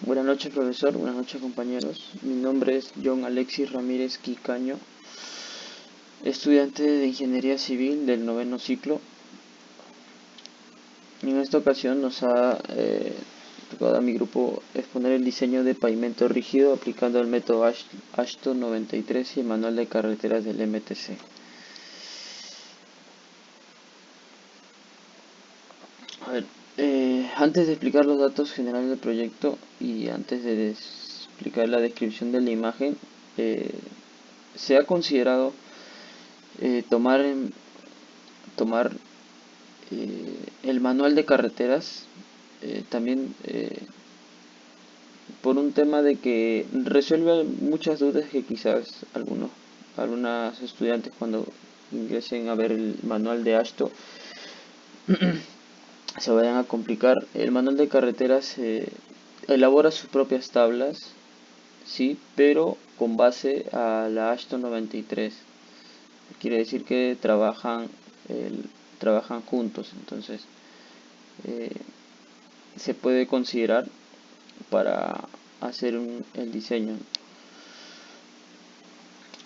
Buenas noches, profesor. Buenas noches, compañeros. Mi nombre es John Alexis Ramírez Quicaño, estudiante de Ingeniería Civil del noveno ciclo. En esta ocasión nos ha tocado a mi grupo exponer el diseño de pavimento rígido aplicando el método AASHTO 93 y el manual de carreteras del MTC. A ver, antes de explicar los datos generales del proyecto y antes de explicar la descripción de la imagen, se ha considerado tomar el manual de carreteras también por un tema de que resuelve muchas dudas que quizás algunos estudiantes cuando ingresen a ver el manual de ASHTO se vayan a complicar. El manual de carreteras elabora sus propias tablas, sí, pero con base a la ASHTO 93. Quiere decir que trabajan juntos, entonces eh, se puede considerar para hacer el diseño.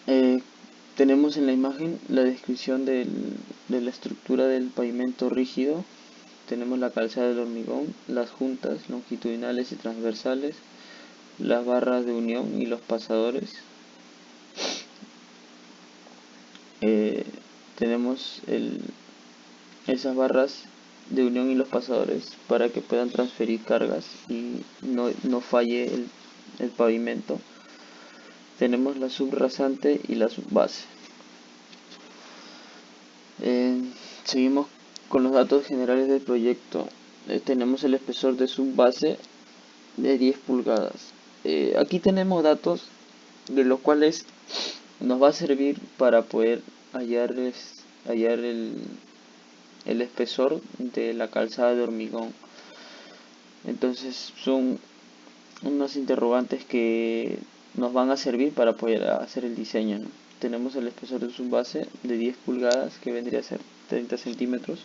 Eh, Tenemos en la imagen la descripción de la estructura del pavimento rígido. Tenemos la calzada del hormigón, las juntas longitudinales y transversales, las barras de unión y los pasadores. Tenemos esas barras de unión y los pasadores para que puedan transferir cargas y no falle el pavimento. Tenemos la subrasante y la subbase. Seguimos con los datos generales del proyecto. Tenemos el espesor de subbase de 10 pulgadas. Aquí tenemos datos de los cuales nos va a servir para poder hallar el espesor de la calzada de hormigón. Entonces son unos interrogantes que nos van a servir para poder hacer el diseño, ¿no? Tenemos el espesor de subbase de 10 pulgadas que vendría a ser 30 centímetros.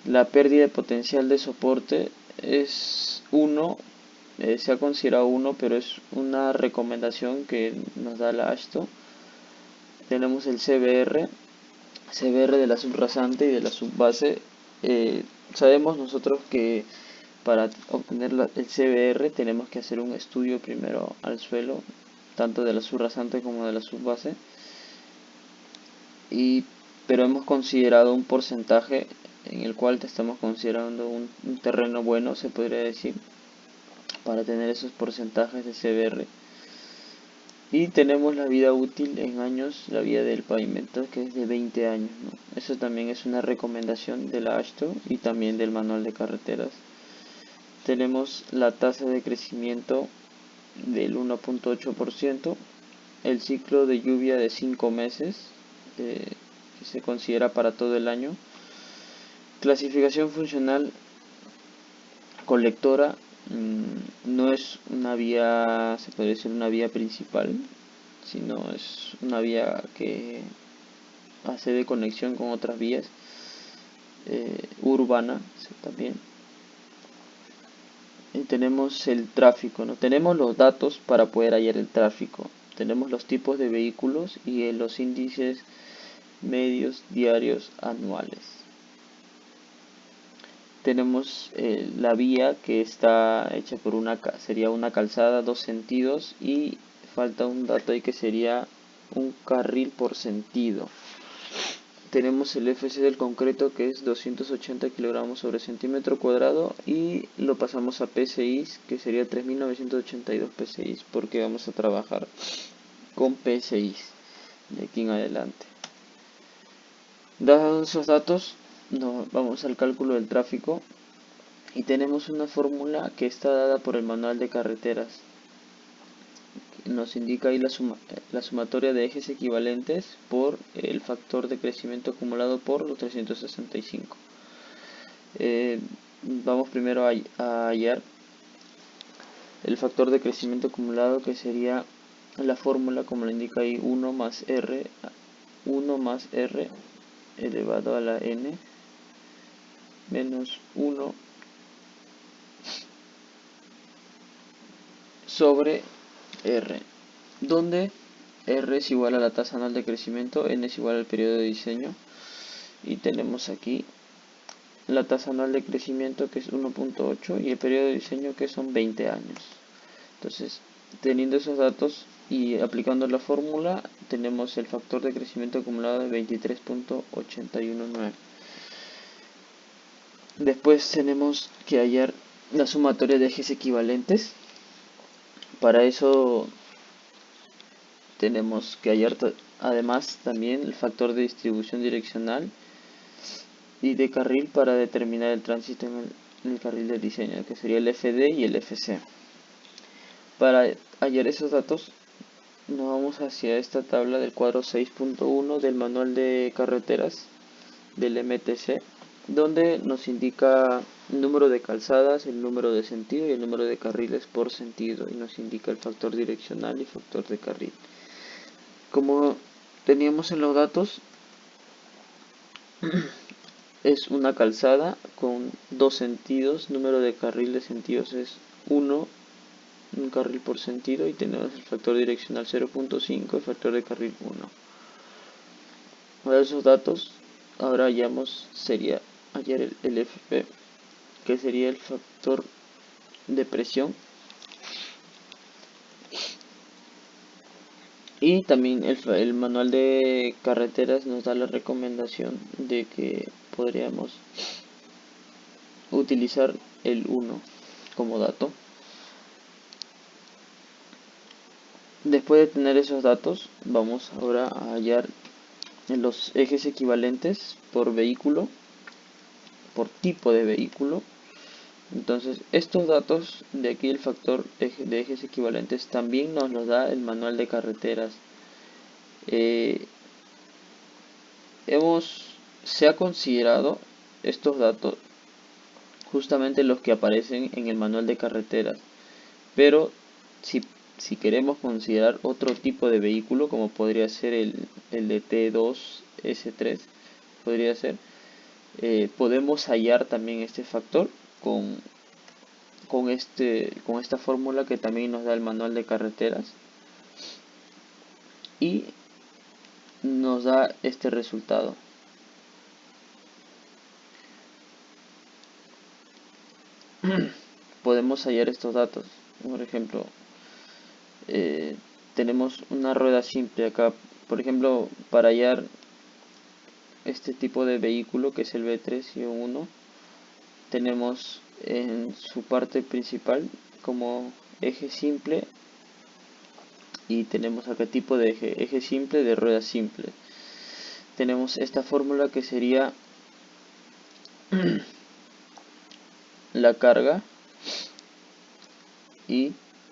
La pérdida de potencial de soporte es 1, se ha considerado 1, pero es una recomendación que nos da la ASHTO. Tenemos el CBR de la subrasante y de la subbase. Sabemos nosotros que para obtener el CBR tenemos que hacer un estudio primero al suelo, tanto de la subrasante como de la subbase. Pero hemos considerado un porcentaje en el cual te estamos considerando un terreno bueno, se podría decir, para tener esos porcentajes de CBR. Y tenemos la vida útil en años, la vida del pavimento, que es de 20 años, ¿no? Eso también es una recomendación de la ASHTO y también del manual de carreteras. Tenemos la tasa de crecimiento del 1.8%, el ciclo de lluvia de 5 meses, que se considera para todo el año. Clasificación funcional colectora, no es una vía, se podría decir una vía principal, sino es una vía que hace de conexión con otras vías, urbana también. Y tenemos el tráfico, ¿no? Tenemos los datos para poder hallar el tráfico. Tenemos los tipos de vehículos y los índices medios diarios anuales. Tenemos la vía que está hecha por sería una calzada, 2 sentidos, y falta un dato ahí que sería un carril por sentido. Tenemos el FC del concreto que es 280 kilogramos sobre centímetro cuadrado y lo pasamos a PSI que sería 3982 PSI porque vamos a trabajar con PSI de aquí en adelante. Dados esos datos, nos vamos al cálculo del tráfico y tenemos una fórmula que está dada por el manual de carreteras. Nos indica ahí la sumatoria de ejes equivalentes por el factor de crecimiento acumulado por los 365. Vamos primero a hallar el factor de crecimiento acumulado, que sería la fórmula como lo indica ahí, 1 más R elevado a la n menos 1 sobre R, donde R es igual a la tasa anual de crecimiento, N es igual al periodo de diseño, y tenemos aquí la tasa anual de crecimiento, que es 1.8, y el periodo de diseño, que son 20 años. Entonces, teniendo esos datos y aplicando la fórmula, tenemos el factor de crecimiento acumulado de 23.819. Después tenemos que hallar la sumatoria de ejes equivalentes. Para eso tenemos que hallar además también el factor de distribución direccional y de carril para determinar el tránsito en el carril de diseño, que sería el FD y el FC. Para hallar esos datos nos vamos hacia esta tabla del cuadro 6.1 del manual de carreteras del MTC, donde nos indica el número de calzadas, el número de sentido y el número de carriles por sentido, y nos indica el factor direccional y factor de carril. Como teníamos en los datos, es una calzada con dos sentidos, número de carril de sentidos es 1, un carril por sentido, y tenemos el factor direccional 0.5, el factor de carril 1. Ahora esos datos, ahora sería hallar el FP, que sería el factor de presión, y también el manual de carreteras nos da la recomendación de que podríamos utilizar el 1 como dato. Después de tener esos datos, vamos ahora a hallar los ejes equivalentes por vehículo, por tipo de vehículo. Entonces, estos datos de aquí, el factor de ejes equivalentes, también nos los da el manual de carreteras. Se ha considerado estos datos justamente los que aparecen en el manual de carreteras, pero si queremos considerar otro tipo de vehículo, como podría ser el de T2S3, podría ser, podemos hallar también este factor con esta fórmula que también nos da el manual de carreteras, y nos da este resultado. Podemos hallar estos datos. Por ejemplo, tenemos una rueda simple acá. Por ejemplo, para hallar este tipo de vehículo, que es el B3-1, tenemos en su parte principal como eje simple, y tenemos acá tipo de eje simple de rueda simple. Tenemos esta fórmula que sería la carga, y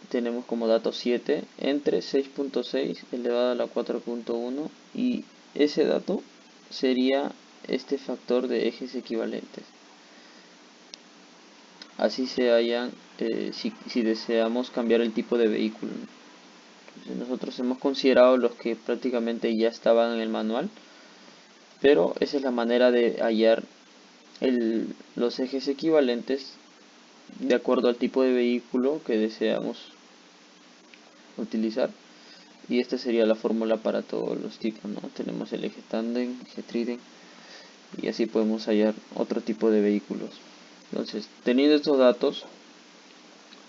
tenemos como dato 7 entre 6.6 elevado a la 4.1, y ese dato sería este factor de ejes equivalentes. Así se hallan si deseamos cambiar el tipo de vehículo. Entonces, nosotros hemos considerado los que prácticamente ya estaban en el manual, pero esa es la manera de hallar los ejes equivalentes de acuerdo al tipo de vehículo que deseamos utilizar. Y esta sería la fórmula para todos los tipos, ¿no? Tenemos el eje tándem, eje trident, y así podemos hallar otro tipo de vehículos. Entonces, teniendo estos datos,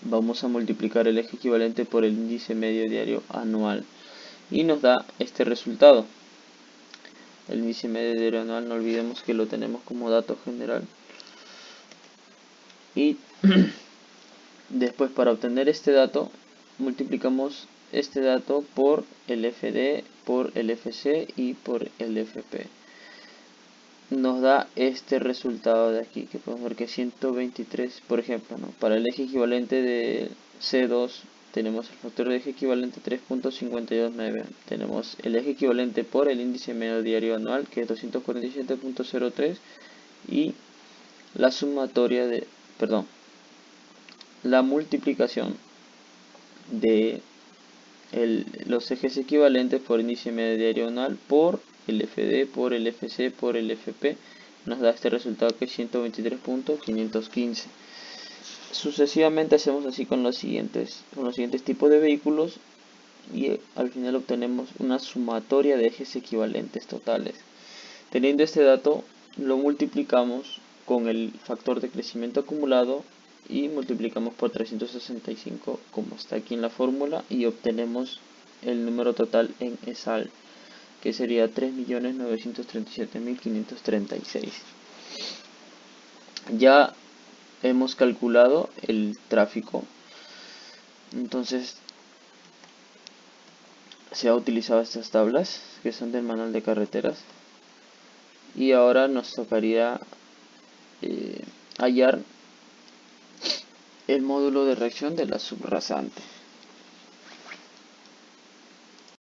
vamos a multiplicar el eje equivalente por el índice medio diario anual, y nos da este resultado. El índice medio diario anual, no olvidemos que lo tenemos como dato general. Y después, para obtener este dato, multiplicamos este dato por el FD, por el FC y por el FP. Nos da este resultado de aquí, que podemos ver que 123, por ejemplo, ¿no? Para el eje equivalente de C2 tenemos el factor de eje equivalente 3.529. Tenemos el eje equivalente por el índice medio diario anual, que es 247.03, y la sumatoria de, perdón, la multiplicación de los ejes equivalentes por índice medio diario anual por el FD, por el FC, por el FP, nos da este resultado, que es 123.515. Sucesivamente hacemos así con los siguientes tipos de vehículos y al final obtenemos una sumatoria de ejes equivalentes totales. Teniendo este dato, lo multiplicamos con el factor de crecimiento acumulado y multiplicamos por 365 como está aquí en la fórmula y obtenemos el número total en ESAL, que sería 3.937.536. Ya hemos calculado el tráfico, entonces se ha utilizado estas tablas que son del manual de carreteras y ahora nos tocaría hallar el módulo de reacción de la subrasante.